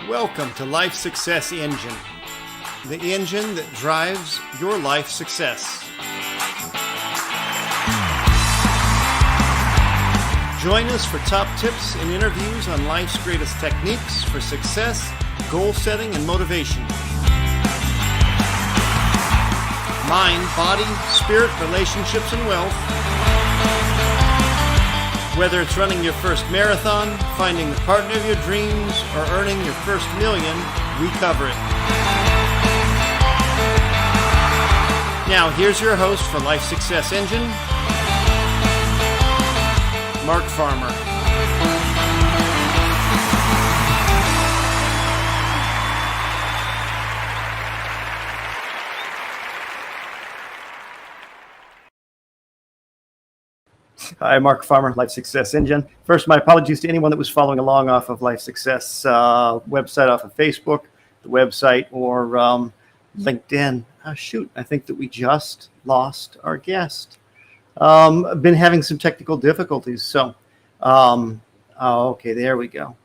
Welcome to Life Success Engine, the engine that drives your life success. Join us for top tips and interviews on life's greatest techniques for success, goal setting, and motivation. Mind, body, spirit, relationships, and wealth. Whether it's running your first marathon, finding the partner of your dreams, or earning your first million, we cover it. Now, here's your host for Life Success Engine, Mark Farmer. Hi, Mark Farmer, Life Success Engine. First, my apologies to anyone that was following along off of Life Success website, off of Facebook, the website, or LinkedIn. I think that we just lost our guest. I've been having some technical difficulties, so okay, there we go.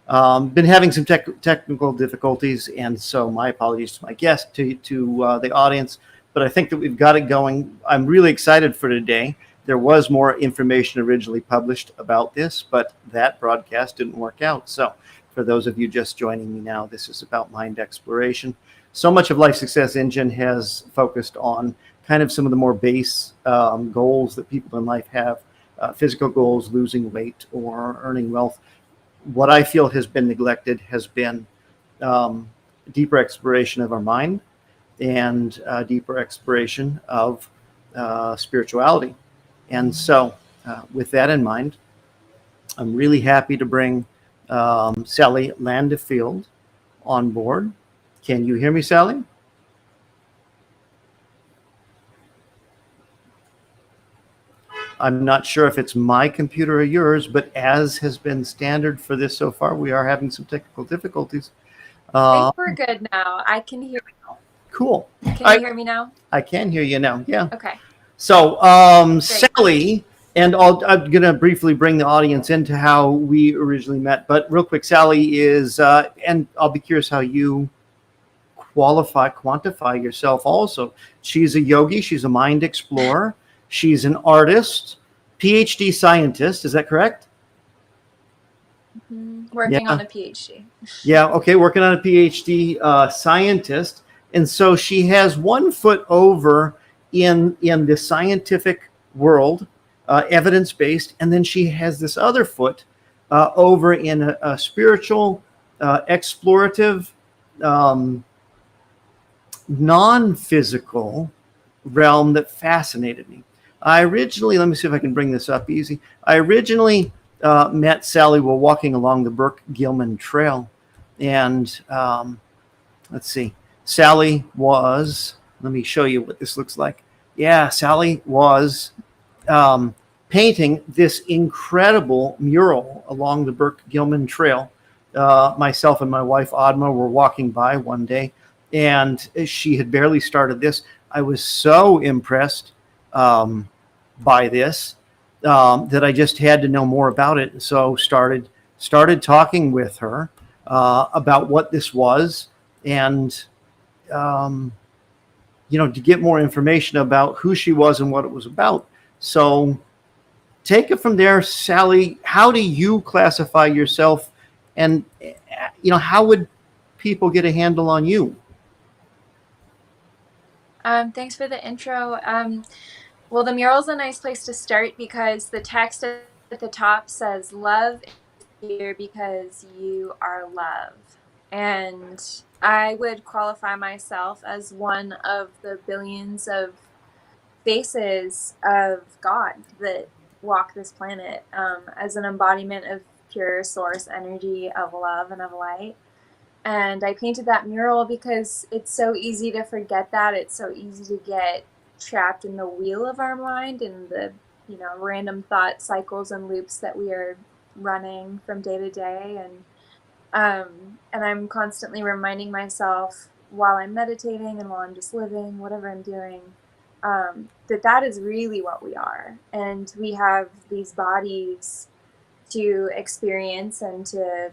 Been having some technical difficulties, and so my apologies to my guest, to the audience, but I think that we've got it going. I'm really excited for today. There was more information originally published about this, but that broadcast didn't work out. So for those of you just joining me now, this is about mind exploration. So much of Life Success Engine has focused on kind of some of the more base goals that people in life have, physical goals, losing weight or earning wealth. What I feel has been neglected has been deeper exploration of our mind and deeper exploration of spirituality. And so with that in mind, I'm really happy to bring Sally Landefeld on board. Can you hear me, Sally? I'm not sure if it's my computer or yours, but as has been standard for this so far, we are having some technical difficulties. I think we're good now. I can hear you. Cool. Can you hear me now? I can hear you now, yeah. Okay. So, Sally, and I'm going to briefly bring the audience into how we originally met, but real quick, Sally is, and I'll be curious how you quantify yourself also. She's a yogi, she's a mind explorer, she's an artist, PhD scientist, is that correct? Working on a PhD. Yeah, okay, working on a PhD scientist. And so she has one foot over in the scientific world, evidence-based, and then she has this other foot over in a spiritual, explorative, non-physical realm that fascinated me. I originally, let me see if I can bring this up easy. I originally met Sally while walking along the Burke-Gilman Trail, and let's see, Sally was, let me show you what this looks like. Yeah, Sally was painting this incredible mural along the Burke-Gilman Trail. Myself and my wife, Adma, were walking by one day, and she had barely started this. I was so impressed by this that I just had to know more about it. So started talking with her about what this was, and to get more information about who she was and what it was about. So take it from there, Sally. How do you classify yourself, and how would people get a handle on you? Thanks for the intro. Well, the mural's a nice place to start because the text at the top says, "Love is here because you are love." And I would qualify myself as one of the billions of faces of God that walk this planet, as an embodiment of pure source energy of love and of light. And I painted that mural because it's so easy to forget that. It's so easy to get trapped in the wheel of our mind and the random thought cycles and loops that we are running from day to day. And I'm constantly reminding myself while I'm meditating and while I'm just living, whatever I'm doing, that is really what we are. And we have these bodies to experience and to,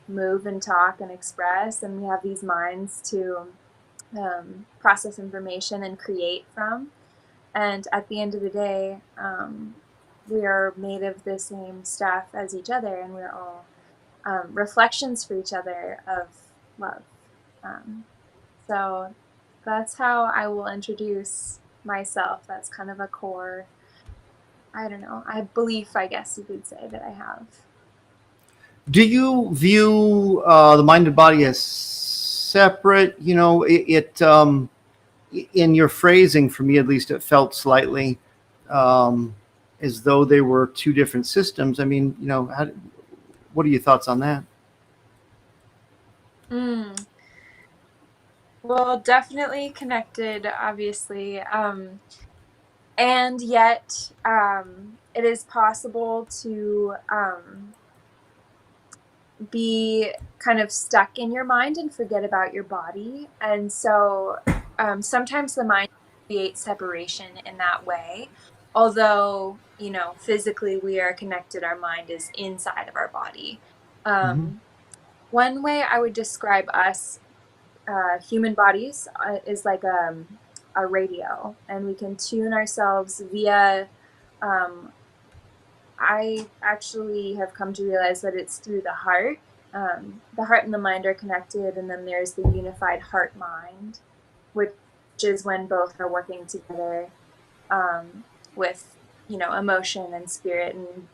move and talk and express, and we have these minds to process information and create from. And at the end of the day, we are made of the same stuff as each other, and we're all reflections for each other of love. So that's how I will introduce myself. That's kind of a core, I don't know, belief, I guess you could say, that I have. Do you view the mind and body as separate? You know, in your phrasing, for me at least, it felt slightly as though they were two different systems. I mean, you know, what are your thoughts on that? Mm. Well, definitely connected, obviously. And yet, it is possible to be kind of stuck in your mind and forget about your body. And so sometimes the mind creates separation in that way. Although, you know, physically we are connected, our mind is inside of our body. Mm-hmm. One way I would describe us, human bodies, is like a radio, and we can tune ourselves via I actually have come to realize that it's through the heart. The heart and the mind are connected, and then there's the unified heart mind, which is when both are working together, with, you know, emotion and spirit and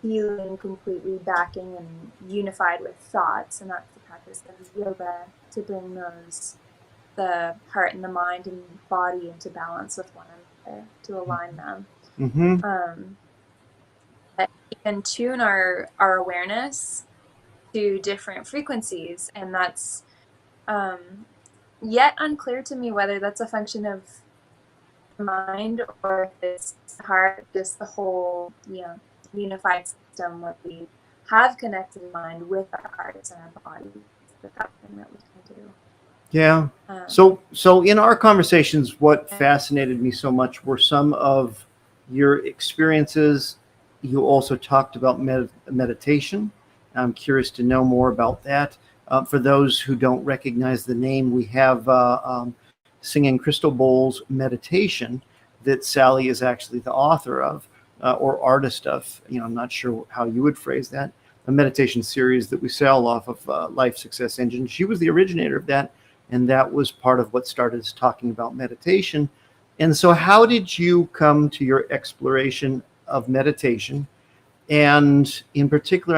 feeling completely backing and unified with thoughts. And that's the practice of yoga, to bring the heart and the mind and body into balance with one another, to align them. Mm-hmm. Um, we can tune our awareness to different frequencies, and that's yet unclear to me whether that's a function of the mind or if it's the heart, just the whole, you know, unified system where we have connected mind with our hearts and our bodies. That's something that we can do. Yeah. So in our conversations, what fascinated me so much were some of your experiences. You also talked about meditation. I'm curious to know more about that. For those who don't recognize the name, we have Singing Crystal Bowls Meditation that Sally is actually the author of, or artist of. You know, I'm not sure how you would phrase that. A meditation series that we sell off of Life Success Engine. She was the originator of that, and that was part of what started us talking about meditation. And so how did you come to your exploration of meditation? And in particular,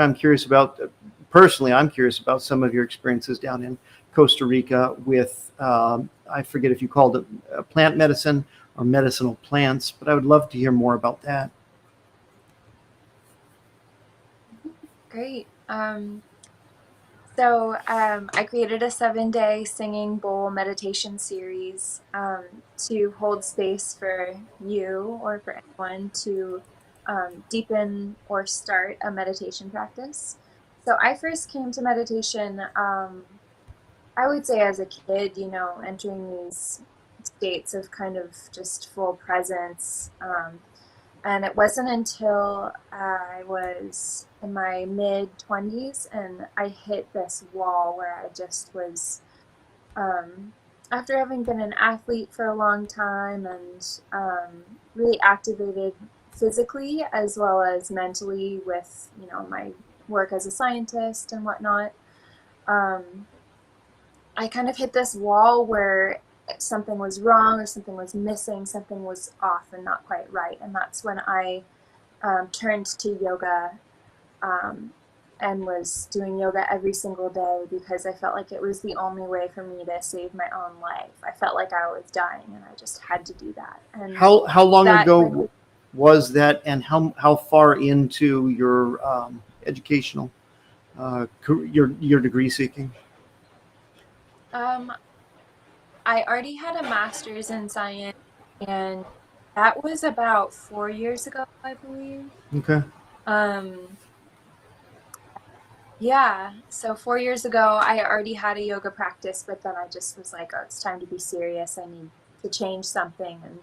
personally, I'm curious about some of your experiences down in Costa Rica with, I forget if you called it plant medicine or medicinal plants, but I would love to hear more about that. Great. So I created a 7-day singing bowl meditation series, to hold space for you or for anyone to deepen or start a meditation practice. So I first came to meditation, I would say as a kid, you know, entering these states of kind of just full presence. And it wasn't until I was in my mid 20s and I hit this wall where I just was, after having been an athlete for a long time and really activated physically as well as mentally with, you know, my work as a scientist and whatnot. Um, I kind of hit this wall where something was wrong or something was missing, something was off and not quite right. And that's when I turned to yoga, um, and was doing yoga every single day because I felt like it was the only way for me to save my own life. I felt like I was dying and I just had to do that. And How long that ago was that, and how far into your educational your degree seeking? um, I already had a master's in science, and that was about 4 years ago, I believe. Okay. Um, yeah, so 4 years ago, I already had a yoga practice, but then I just was like, oh, it's time to be serious. I need to change something and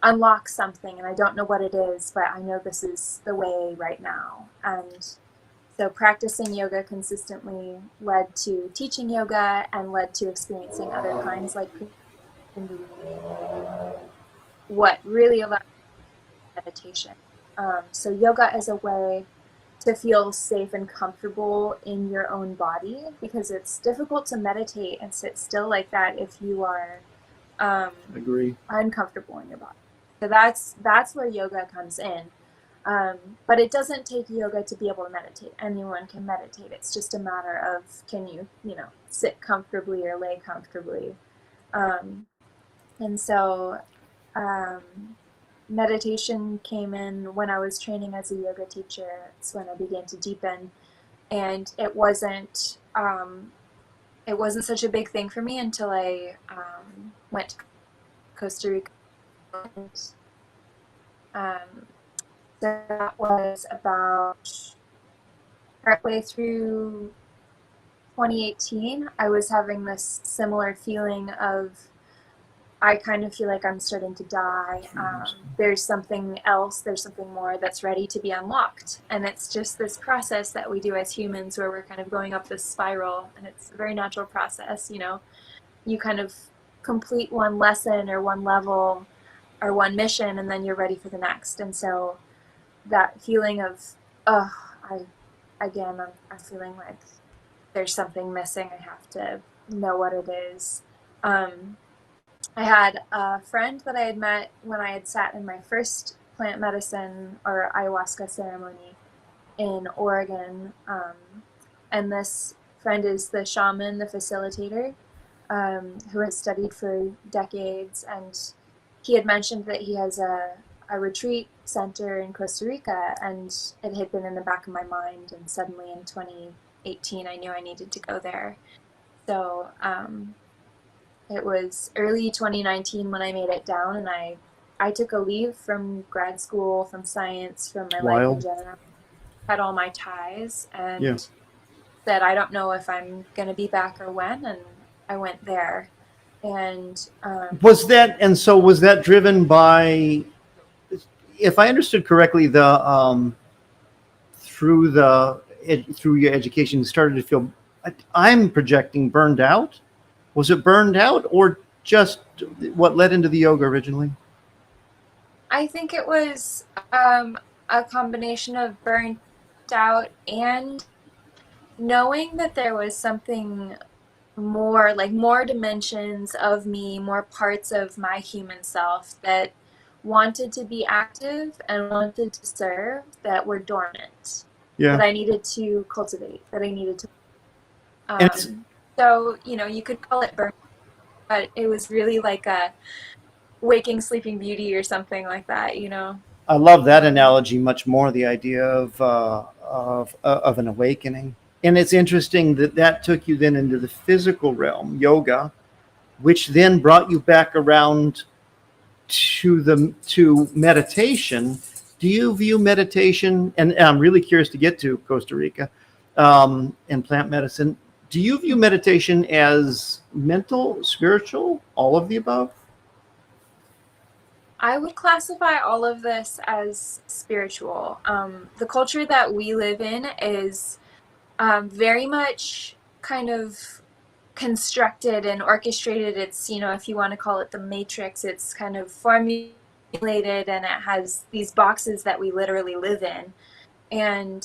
unlock something, and I don't know what it is, but I know this is the way right now. And So practicing yoga consistently led to teaching yoga and led to experiencing other kinds like what really allowed meditation. So yoga is a way to feel safe and comfortable in your own body, because it's difficult to meditate and sit still like that if you are Agree. uncomfortable in your body. So that's where yoga comes in. But it doesn't take yoga to be able to meditate. Anyone can meditate. It's just a matter of, can you sit comfortably or lay comfortably. And so meditation came in when I was training as a yoga teacher. It's when I began to deepen, and it wasn't such a big thing for me until I went to Costa Rica. So that was about partway through 2018. I was having this similar feeling of, I kind of feel like I'm starting to die. There's something else, there's something more that's ready to be unlocked. And it's just this process that we do as humans where we're kind of going up this spiral, and it's a very natural process. You kind of complete one lesson or one level or one mission, and then you're ready for the next. And so that feeling of, I'm feeling like there's something missing. I have to know what it is. I had a friend that I had met when I had sat in my first plant medicine or ayahuasca ceremony in Oregon. And this friend is the shaman, the facilitator, who has studied for decades. And he had mentioned that he has a retreat center in Costa Rica, and it had been in the back of my mind. And suddenly in 2018, I knew I needed to go there. So it was early 2019 when I made it down, and I took a leave from grad school, from science, from my life in general. Had all my ties, and said, I don't know if I'm going to be back or when, and I went there. And was that driven by, if I understood correctly, through your education, you started to feel, I'm projecting, burned out? Was it burned out, or just what led into the yoga originally? I think it was a combination of burnt out and knowing that there was something more, like more dimensions of me, more parts of my human self that wanted to be active and wanted to serve, that were dormant, that I needed to cultivate, that I needed to. So, you could call it burn, but it was really like a waking sleeping beauty or something like that, I love that analogy much more, the idea of an awakening. And it's interesting that took you then into the physical realm, yoga, which then brought you back around to meditation. Do you view meditation, and I'm really curious to get to Costa Rica and plant medicine, do you view meditation as mental, spiritual, all of the above? I would classify all of this as spiritual. The culture that we live in is very much kind of constructed and orchestrated. It's, if you want to call it the matrix, it's kind of formulated, and it has these boxes that we literally live in. And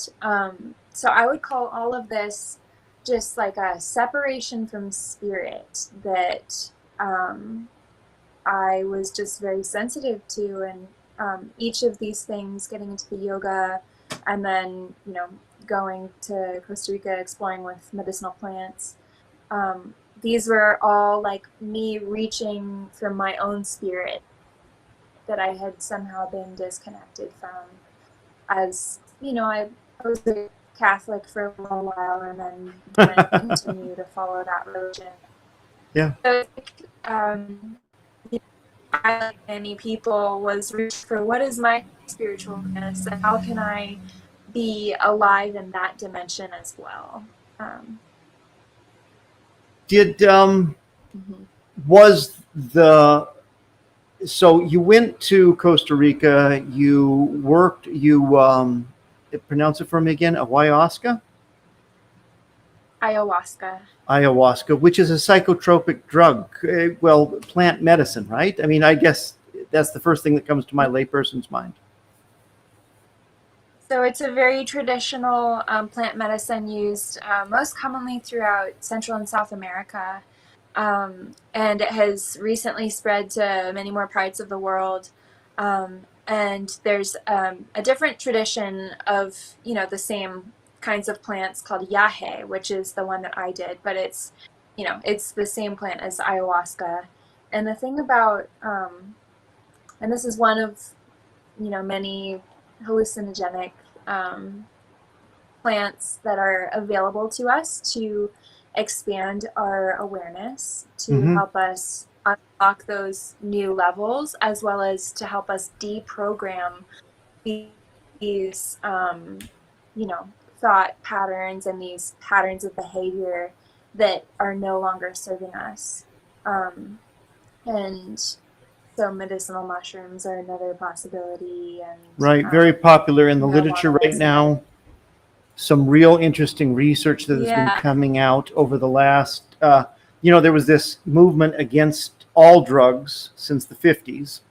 so I would call all of this just like a separation from spirit that I was just very sensitive to. And each of these things, getting into the yoga, and then, going to Costa Rica, exploring with medicinal plants, these were all like me reaching for my own spirit that I had somehow been disconnected from. As I was a Catholic for a little while, and then didn't continue to follow that religion. Yeah. So I, like many people, was reaching for what is my spiritualness, and how can I be alive in that dimension as well. So you went to Costa Rica, you worked, pronounce it for me again. Ayahuasca? Ayahuasca, which is a psychotropic drug. Well, plant medicine, right? I mean, I guess that's the first thing that comes to my layperson's mind. So it's a very traditional plant medicine used most commonly throughout Central and South America. And it has recently spread to many more parts of the world. And there's a different tradition of, the same kinds of plants called yahe, which is the one that I did, but it's the same plant as ayahuasca. And the thing about, and this is one of, many hallucinogenic plants that are available to us to expand our awareness, to help us unlock those new levels, as well as to help us deprogram these thought patterns and these patterns of behavior that are no longer serving us. And so medicinal mushrooms are another possibility. And right, very popular in the literature right now. Some real interesting research that has been coming out over the last, there was this movement against all drugs since the 50s.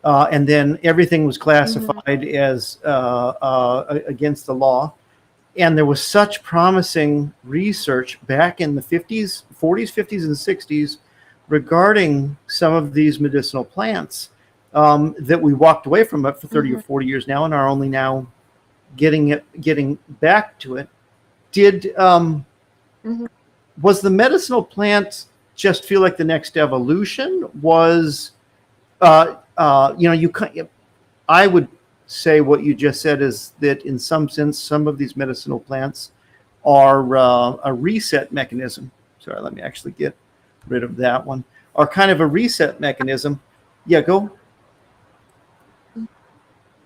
And then everything was classified as against the law. And there was such promising research back in the 50s, 40s, 50s, and 60s regarding some of these medicinal plants that we walked away from it for 30 or 40 years now and are only now getting back to it. Was the medicinal plant just feel like the next evolution? Was I would say what you just said is that in some sense, some of these medicinal plants are a reset mechanism. Sorry, let me actually get rid of that one. Are kind of a reset mechanism. Yeah, go.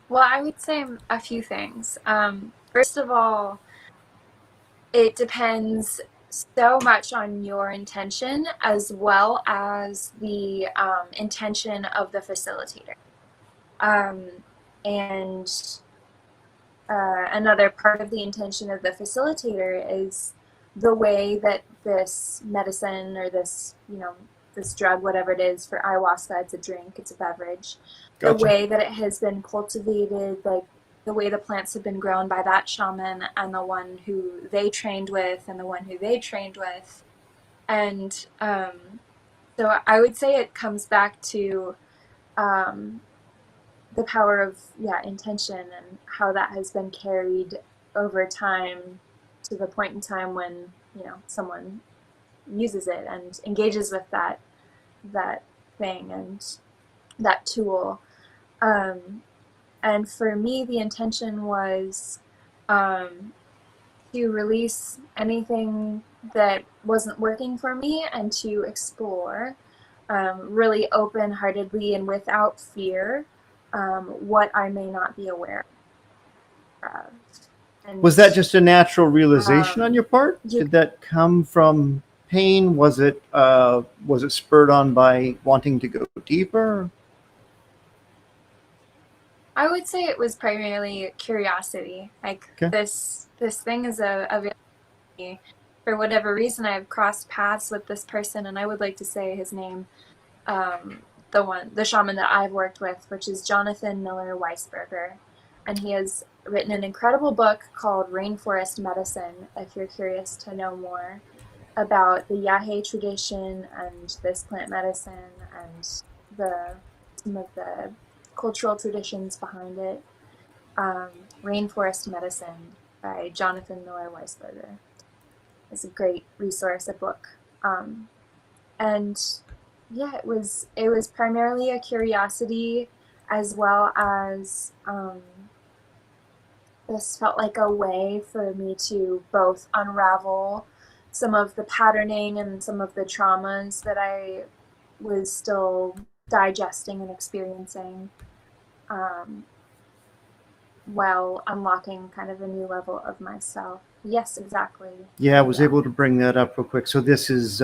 Well, I would say a few things. First of all, it depends so much on your intention as well as the intention of the facilitator. And another part of the intention of the facilitator is the way that this medicine or this, this drug, whatever it is, for ayahuasca, it's a drink, it's a beverage. Gotcha. The way that it has been cultivated, like the way the plants have been grown by that shaman and the one who they trained with and the one who they trained with. And so I would say it comes back to the power of intention and how that has been carried over time to the point in time when someone uses it and engages with that thing and that tool. And for me, the intention was to release anything that wasn't working for me and to explore really open-heartedly and without fear what I may not be aware of. And was that just a natural realization on your part? Did that come from pain? Was it spurred on by wanting to go deeper? I would say it was primarily curiosity. Like this thing is available to me. For whatever reason, I've crossed paths with this person, and I would like to say his name, the shaman that I've worked with, which is Jonathan Miller Weisberger. And he has written an incredible book called Rainforest Medicine, if you're curious to know more about the yahe tradition and this plant medicine and some of the cultural traditions behind it. Rainforest Medicine by Jonathan Miller Weisberger is a great resource, a book. And yeah, it was primarily a curiosity, as well as this felt like a way for me to both unravel some of the patterning and some of the traumas that I was still digesting and experiencing, while unlocking kind of a new level of myself. Yes, exactly. Yeah, I was able to bring that up real quick. So this is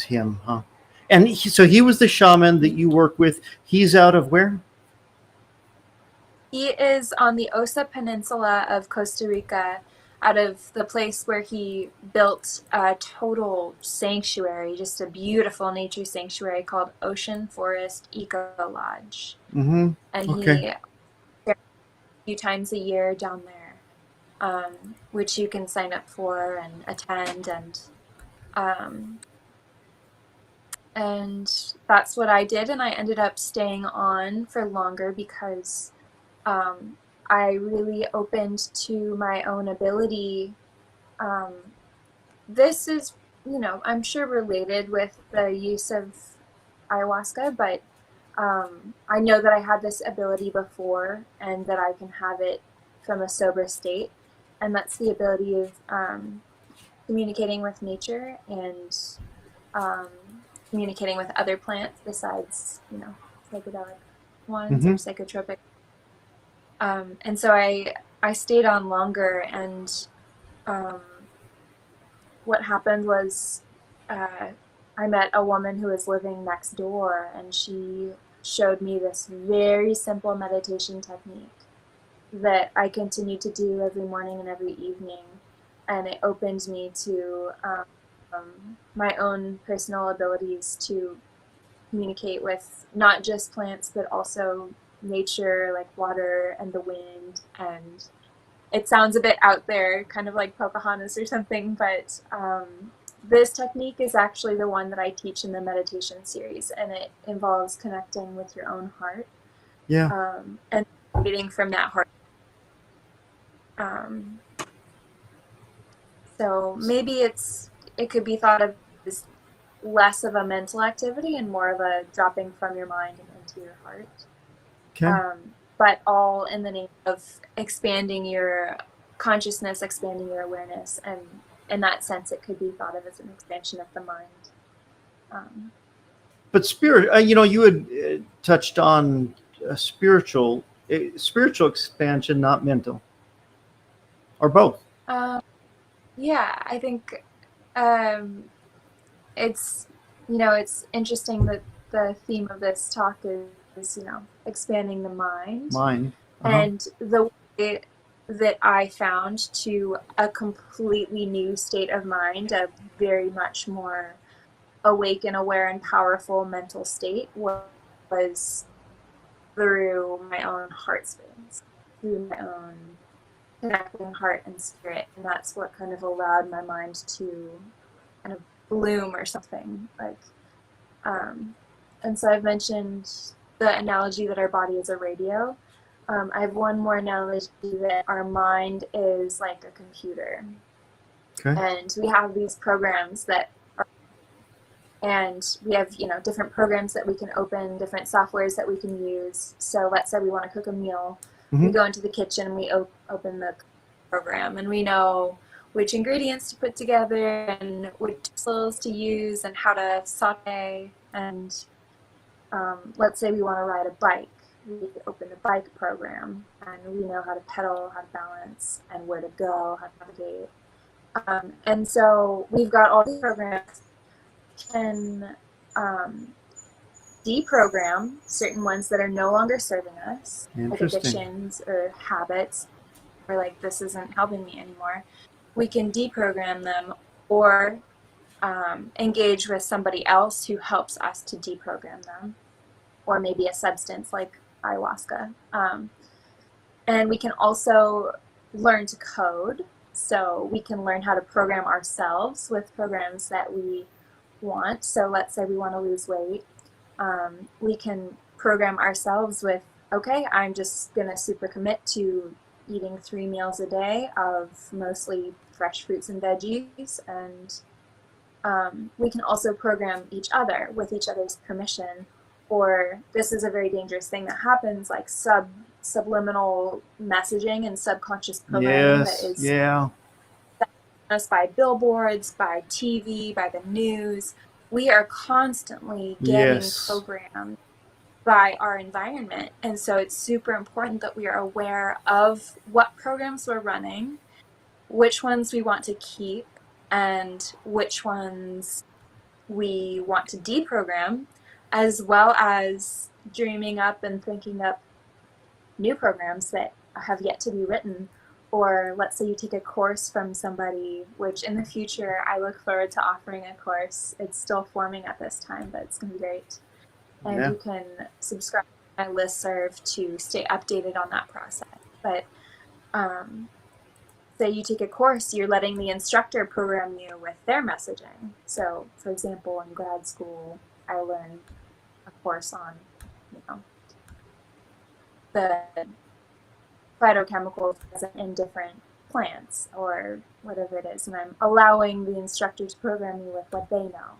him, huh? And so he was the shaman that you work with. He's out of where? He is on the Osa Peninsula of Costa Rica, out of the place where he built a total sanctuary, just a beautiful nature sanctuary called Ocean Forest Eco Lodge. Mm-hmm. And Okay. he a few times a year down there, which you can sign up for and attend, um, and that's what I did. And I ended up staying on for longer because um, I really opened to my own ability. Um, this is, I'm sure related with the use of ayahuasca, but I know that I had this ability before and that I can have it from a sober state. And that's the ability of communicating with nature and um, communicating with other plants besides, psychedelic ones or Mm-hmm. psychotropic. And so I stayed on longer, and um, what happened was uh, I met a woman who was living next door, and she showed me this very simple meditation technique that I continued to do every morning and every evening, and it opened me to my own personal abilities to communicate with not just plants but also nature, like water and the wind. And it sounds a bit out there, kind of like Pocahontas or something, but this technique is actually the one that I teach in the meditation series, and it involves connecting with your own heart, Yeah. and reading from that heart. Um, so maybe it could be thought of as less of a mental activity and more of a dropping from your mind and into your heart. Okay. But all in the name of expanding your consciousness, expanding your awareness, and in that sense, it could be thought of as an expansion of the mind. Um, But spirit, you had touched on spiritual expansion, not mental, or both. uh, yeah, I think um, it's it's interesting that the theme of this talk is expanding the mind, Mind. Uh-huh. and the way that I found to a completely new state of mind, a very much more awake and aware and powerful mental state, was through my own heart space, through my own connecting heart and spirit. And that's what kind of allowed my mind to kind of bloom or something. Um, and so I've mentioned the analogy that our body is a radio. I have one more analogy that our mind is like a computer. Okay. And we have these programs and we have different programs that we can open, different softwares that we can use. So let's say we want to cook a meal, we Mm-hmm. go into the kitchen and we open the program, and we know which ingredients to put together and which tools to use and how to saute. And let's say we want to ride a bike, we open the bike program and we know how to pedal, how to balance, and where to go, how to navigate. And so we've got all these programs can deprogram certain ones that are no longer serving us, like Interesting. addictions or habits, or like this isn't helping me anymore. We can deprogram them or engage with somebody else who helps us to deprogram them, or maybe a substance like ayahuasca. And we can also learn to code. So we can learn how to program ourselves with programs that we want. So let's say we want to lose weight. We can program ourselves with, okay, I'm just going to super commit to eating 3 meals a day of mostly fresh fruits and veggies. And we can also program each other with each other's permission. Or this is a very dangerous thing that happens, like subliminal messaging and subconscious programming that Yes. is Yeah. us by billboards, by TV, by the news. We are constantly getting Yes. programmed by our environment. And so it's super important that we are aware of what programs we're running, which ones we want to keep, and which ones we want to deprogram, as well as dreaming up and thinking up new programs that have yet to be written. Or let's say you take a course from somebody, which in the future I look forward to offering a course. It's still forming at this time, but it's going to be great. And Yeah. you can subscribe to my listserv to stay updated on that process. But say you take a course, you're letting the instructor program you with their messaging. So, for example, in grad school, I learned a course on, the phytochemicals present in different plants or whatever it is, and I'm allowing the instructor to program me with what they know.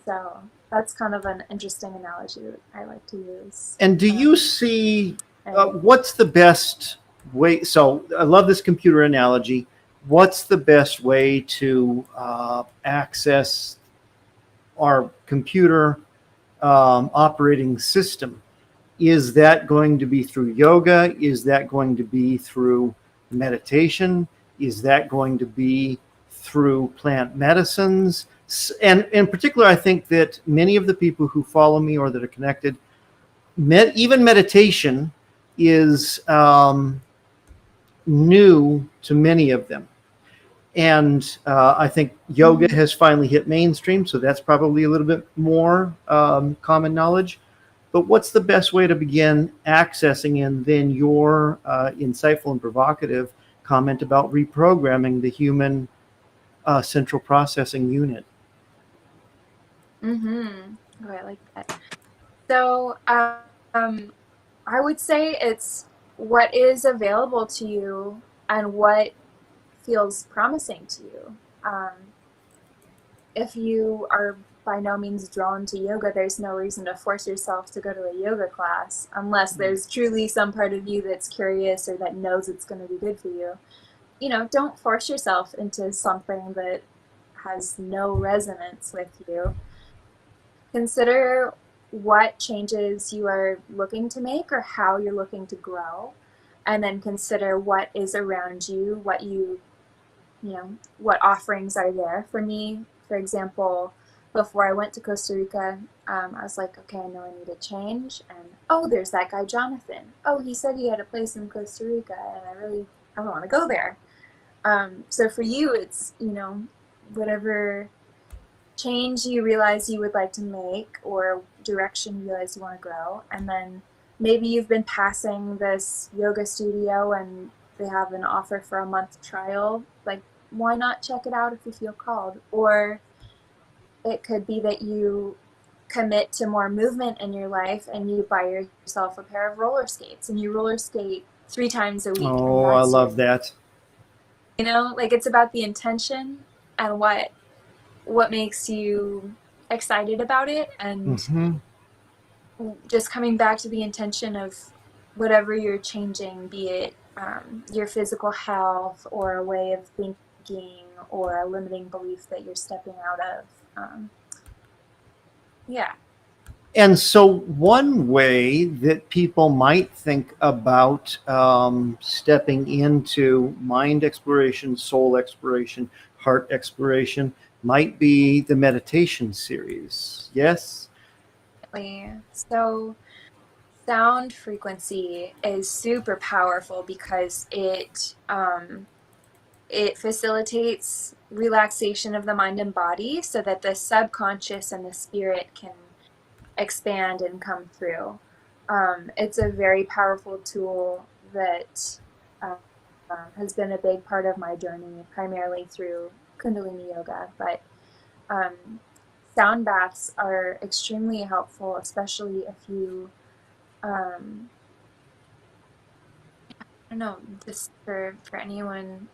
So that's kind of an interesting analogy that I like to use. And do you see And what's the best way? So I love this computer analogy. What's the best way to access our computer operating system? Is that going to be through yoga? Is that going to be through meditation? Is that going to be through plant medicines? And in particular, I think that many of the people who follow me or that are connected, even meditation is new to many of them. And I think yoga has finally hit mainstream, so that's probably a little bit more common knowledge. But what's the best way to begin accessing? And then your insightful and provocative comment about reprogramming the human central processing unit. Oh, I like that. So I would say it's what is available to you and what feels promising to you. If you are by no means drawn to yoga, there's no reason to force yourself to go to a yoga class unless there's truly some part of you that's curious or that knows it's going to be good for you. Don't force yourself into something that has no resonance with you. Consider what changes you are looking to make or how you're looking to grow, and then consider what is around you, what offerings are there. For me, for example, before I went to Costa Rica, I was like, okay, I know I need a change. And oh, there's that guy, Jonathan. Oh, he said he had a place in Costa Rica, and I want to go there. So for you, it's, whatever change you realize you would like to make or direction you realize you want to grow. And then maybe you've been passing this yoga studio and they have an offer for a month trial. Like, why not check it out if you feel called? Or it could be that you commit to more movement in your life and you buy yourself a pair of roller skates and you roller skate 3 times a week. And Oh, I love that. like it's about the intention and what makes you excited about it, and just coming back to the intention of whatever you're changing, be it your physical health or a way of thinking or a limiting belief that you're stepping out of. Yeah. And so one way that people might think about stepping into mind exploration, soul exploration, heart exploration might be the meditation series. Yes? So sound frequency is super powerful because it facilitates relaxation of the mind and body so that the subconscious and the spirit can expand and come through. It's a very powerful tool that has been a big part of my journey, primarily through Kundalini Yoga. But sound baths are extremely helpful, especially if you, I don't know, just for anyone.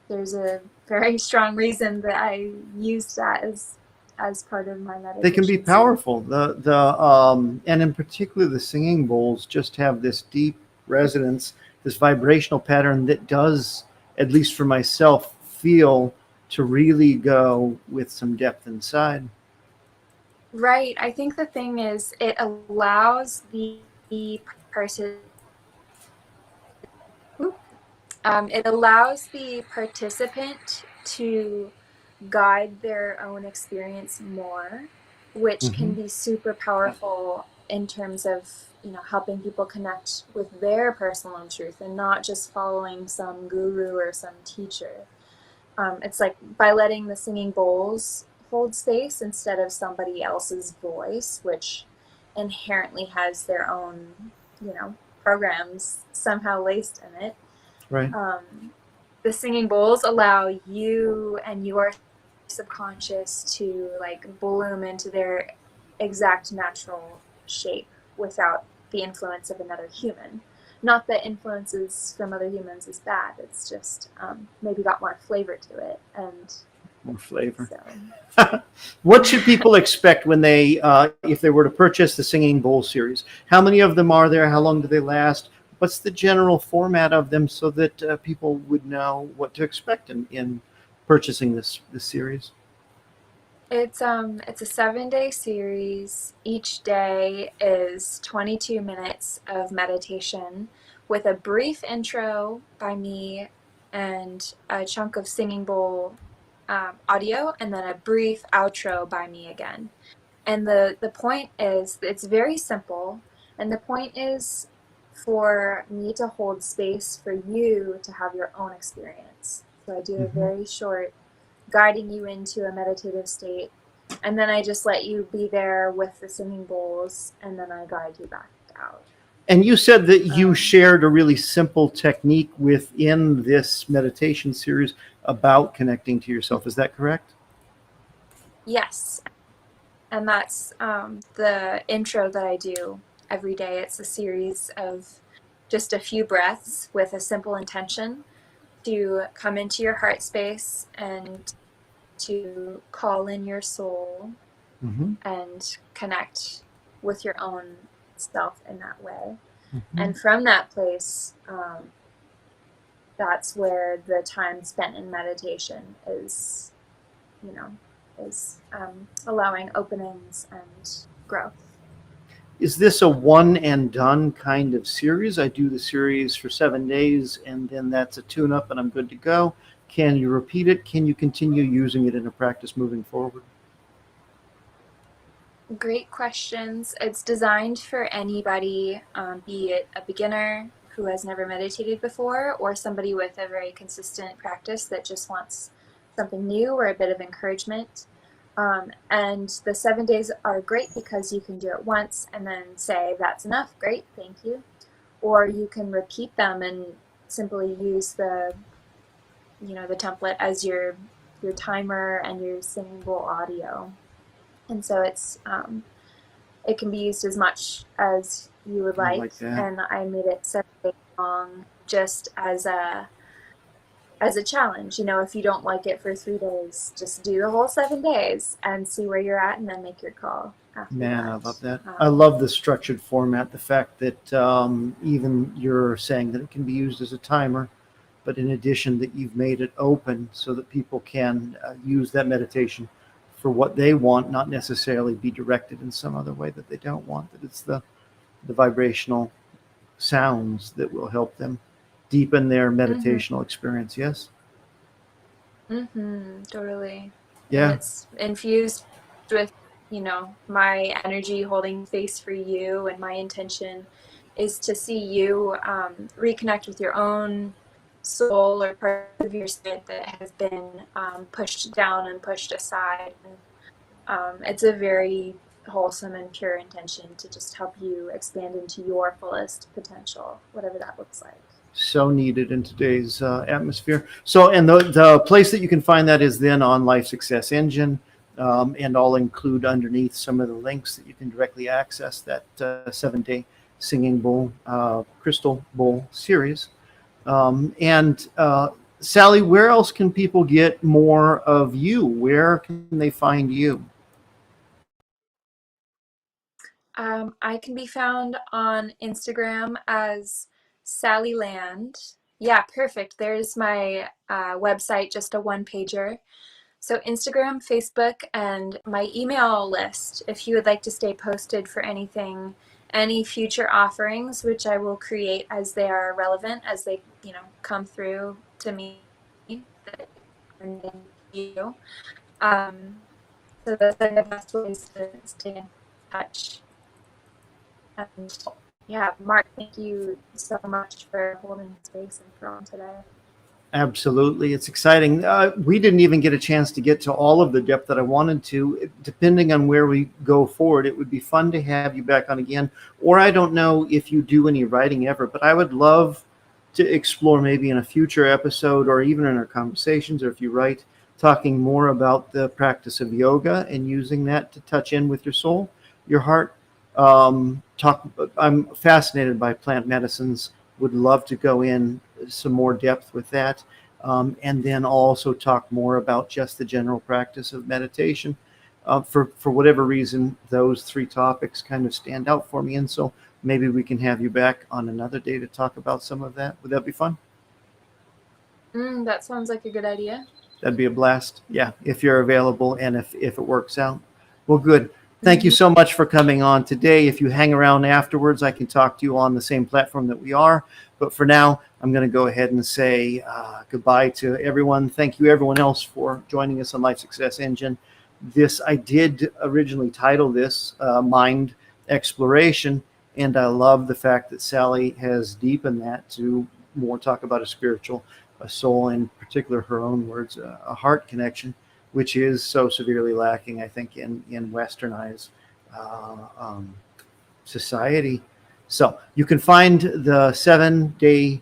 There's a very strong reason that I used that as part of my meditation. They can be powerful. And in particular, the singing bowls just have this deep resonance, this vibrational pattern that does, at least for myself, feel to really go with some depth inside. Right. I think the thing is it allows the person it allows the participant to guide their own experience more, which can be super powerful in terms of, helping people connect with their personal truth and not just following some guru or some teacher. It's like by letting the singing bowls hold space instead of somebody else's voice, which inherently has their own, programs somehow laced in it. Right. The singing bowls allow you and your subconscious to like bloom into their exact natural shape without the influence of another human. Not that influences from other humans is bad. It's just maybe got more flavor to it, and More flavor. so What should people expect when they, if they were to purchase the Singing Bowl series? How many of them are there? How long do they last? What's the general format of them so that people would know what to expect in purchasing this series? it's a 7-day series. Each day is 22 minutes of meditation with a brief intro by me and a chunk of singing bowl audio, and then a brief outro by me again. And the point is, it's very simple, and the point is for me to hold space for you to have your own experience. So I do a very short guiding you into a meditative state, and then I just let you be there with the singing bowls, and then I guide you back out. And you said that you shared a really simple technique within this meditation series about connecting to yourself. Is that correct? Yes, and that's the intro that I do every day. It's a series of just a few breaths with a simple intention to come into your heart space and to call in your soul and connect with your own self in that way. And from that place, that's where the time spent in meditation is, allowing openings and growth. Is this a one and done kind of series? I do the series for 7 days and then that's a tune up and I'm good to go. Can you repeat it? Can you continue using it in a practice moving forward? Great questions. It's designed for anybody, be it a beginner who has never meditated before or somebody with a very consistent practice that just wants something new or a bit of encouragement. And the 7 days are great because you can do it once and then say, that's enough, great, thank you. Or you can repeat them and simply use the template as your timer and your singing bowl audio. And so it can be used as much as you would like. And I made it 7 days long just as a challenge. If you don't like it for 3 days, just do the whole 7 days and see where you're at and then make your call after Man, that. I love that. I love the structured format, the fact that even you're saying that it can be used as a timer, but in addition that you've made it open so that people can use that meditation for what they want, not necessarily be directed in some other way that they don't want, that it's the vibrational sounds that will help them deepen their meditational experience. Yes? Totally. Yeah. And it's infused with, my energy holding space for you, and my intention is to see you reconnect with your own soul or part of your spirit that has been pushed down and pushed aside. And it's a very wholesome and pure intention to just help you expand into your fullest potential, whatever that looks like. So needed in today's atmosphere. So, and the place that you can find that is then on Life Success Engine, and I'll include underneath some of the links that you can directly access that 7-day singing bowl, crystal bowl series. And Sally, where else can people get more of you? Where can they find you? I can be found on Instagram as Sally Land. Yeah, perfect. There's my website, just a one-pager. So Instagram, Facebook, and my email list if you would like to stay posted for anything, any future offerings, which I will create as they are relevant, as they, come through to me. You. So those are the best ways to stay in touch. And yeah, Mark, thank you so much for holding space and for on today. Absolutely. It's exciting. We didn't even get a chance to get to all of the depth that I wanted to. Depending on where we go forward, it would be fun to have you back on again. Or I don't know if you do any writing ever, but I would love to explore maybe in a future episode or even in our conversations, or if you write, talking more about the practice of yoga and using that to touch in with your soul, your heart. I'm fascinated by plant medicines. Would love to go in some more depth with that, and then also talk more about just the general practice of meditation. For whatever reason, those three topics kind of stand out for me, and so maybe we can have you back on another day to talk about some of that. Would that be fun? That sounds like a good idea. That'd be a blast. Yeah, if you're available and if it works out. Well, good. Thank you so much for coming on today. If you hang around afterwards, I can talk to you on the same platform that we are. But for now, I'm going to go ahead and say goodbye to everyone. Thank you, everyone else, for joining us on Life Success Engine. I did originally title this Mind Exploration, and I love the fact that Sally has deepened that to more talk about a soul, in particular, her own words, a heart connection, which is so severely lacking, I think, in westernized society. So you can find the 7-day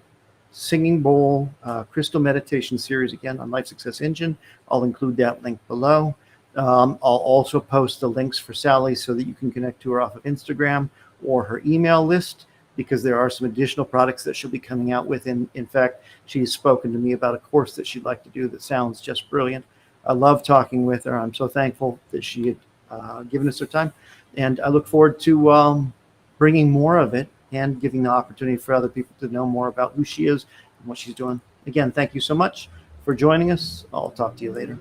singing bowl crystal meditation series again on Life Success Engine. I'll include that link below. I'll also post the links for Sally so that you can connect to her off of Instagram or her email list, because there are some additional products that she'll be coming out with. In fact, she's spoken to me about a course that she'd like to do that sounds just brilliant. I love talking with her. I'm so thankful that she had given us her time. And I look forward to bringing more of it and giving the opportunity for other people to know more about who she is and what she's doing. Again, thank you so much for joining us. I'll talk to you later.